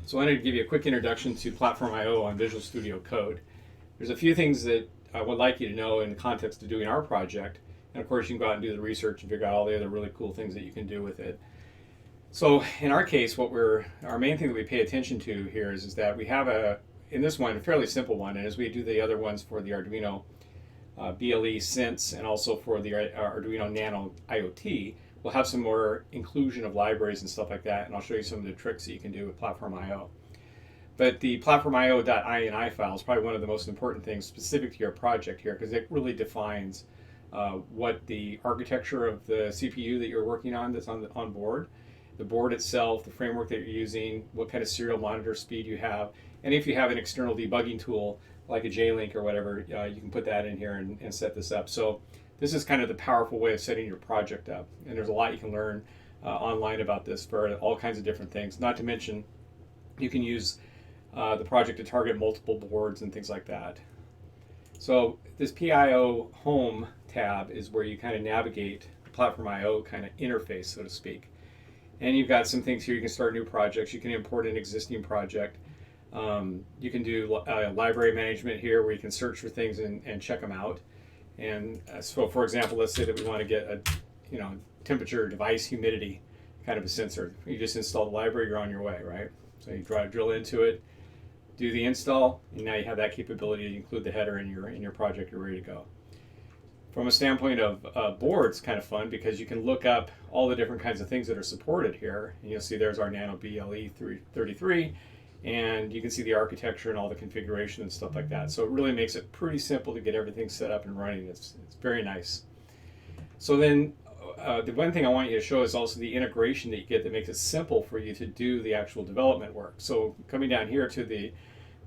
So I wanted to give you a quick introduction to PlatformIO on Visual Studio Code. There's a few things that I would like you to know in the context of doing our project. And of course, you can go out and do the research and figure out all the other really cool things that you can do with it. So in our case, our main thing that we pay attention to here is that we have in this one, a fairly simple one, and as we do the other ones for the Arduino BLE Sense and also for the Arduino Nano IoT, we'll have some more inclusion of libraries and stuff like that, and I'll show you some of the tricks that you can do with PlatformIO. But the platformio.ini file is probably one of the most important things specific to your project here, because it really defines what the architecture of the CPU that you're working on that's on board, the board itself, the framework that you're using, what kind of serial monitor speed you have, and if you have an external debugging tool like a JLink or whatever, you can put that in here and set this up. So this is kind of the powerful way of setting your project up, and there's a lot you can learn online about this for all kinds of different things. Not to mention, you can use the project to target multiple boards and things like that. So this PIO Home tab is where you kind of navigate the PlatformIO kind of interface, so to speak. And you've got some things here. You can start new projects. You can import an existing project. You can do library management here, where you can search for things and check them out. And so, for example, let's say that we want to get a temperature, device, humidity kind of a sensor. You just install the library, you're on your way, right? So you drill into it, do the install, and now you have that capability to include the header in your project. You're ready to go. From a standpoint of boards, kind of fun because you can look up all the different kinds of things that are supported here. And you'll see there's our Nano BLE 33, and you can see the architecture and all the configuration and stuff like that. So it really makes it pretty simple to get everything set up and running. It's very nice. So then the one thing I want you to show is also the integration that you get that makes it simple for you to do the actual development work. So coming down here to the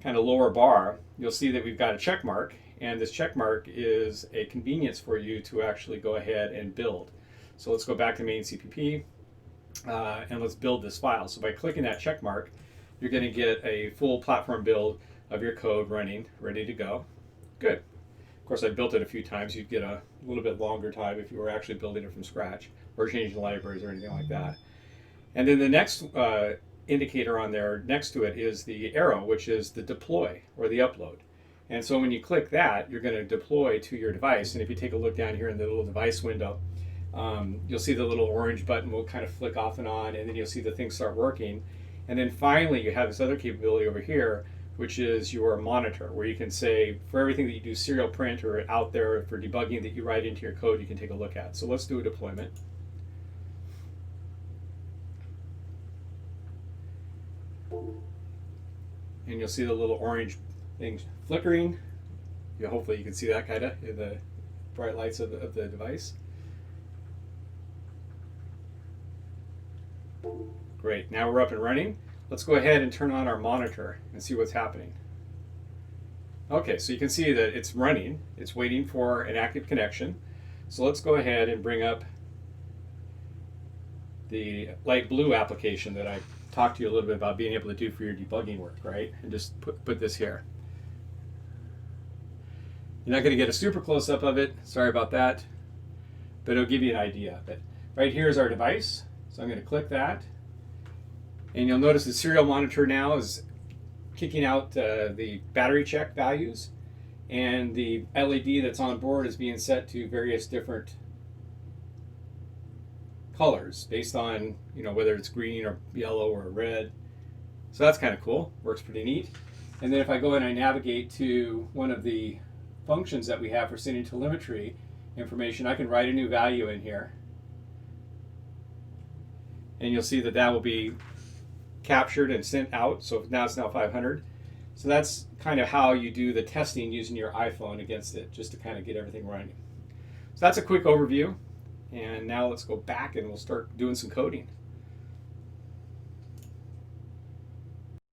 kind of lower bar, you'll see that we've got a check mark, and this check mark is a convenience for you to actually go ahead and build. So let's go back to main CPP and let's build this file. So by clicking that check mark, you're going to get a full platform build of your code running, ready to go. Good. Of course, I built it a few times. You'd get a little bit longer time if you were actually building it from scratch or changing libraries or anything like that. And then the next indicator on there next to it is the arrow, which is the deploy or the upload. And so when you click that, you're going to deploy to your device. And if you take a look down here in the little device window, you'll see the little orange button will kind of flick off and on, and then you'll see the things start working. And then finally, you have this other capability over here, which is your monitor, where you can say, for everything that you do serial print or out there for debugging that you write into your code, you can take a look at. So let's do a deployment. And you'll see the little orange things flickering. Hopefully you can see that kind of in the bright lights of the device. Great, now we're up and running. Let's go ahead and turn on our monitor and see what's happening. Okay, so you can see that it's running. It's waiting for an active connection. So let's go ahead and bring up the light blue application that I talked to you a little bit about being able to do for your debugging work, right? And just put this here. You're not going to get a super close-up of it. Sorry about that. But it'll give you an idea. But right here is our device. So I'm going to click that. And you'll notice the serial monitor now is kicking out the battery check values, and the LED that's on board is being set to various different colors based on whether it's green or yellow or red. So that's kind of cool. Works pretty neat. And then if I go and I navigate to one of the functions that we have for sending telemetry information, I can write a new value in here, and you'll see that that will be captured and sent out. So now it's 500. So that's kind of how you do the testing using your iPhone against it, just to kind of get everything running. So that's a quick overview. And now let's go back and we'll start doing some coding.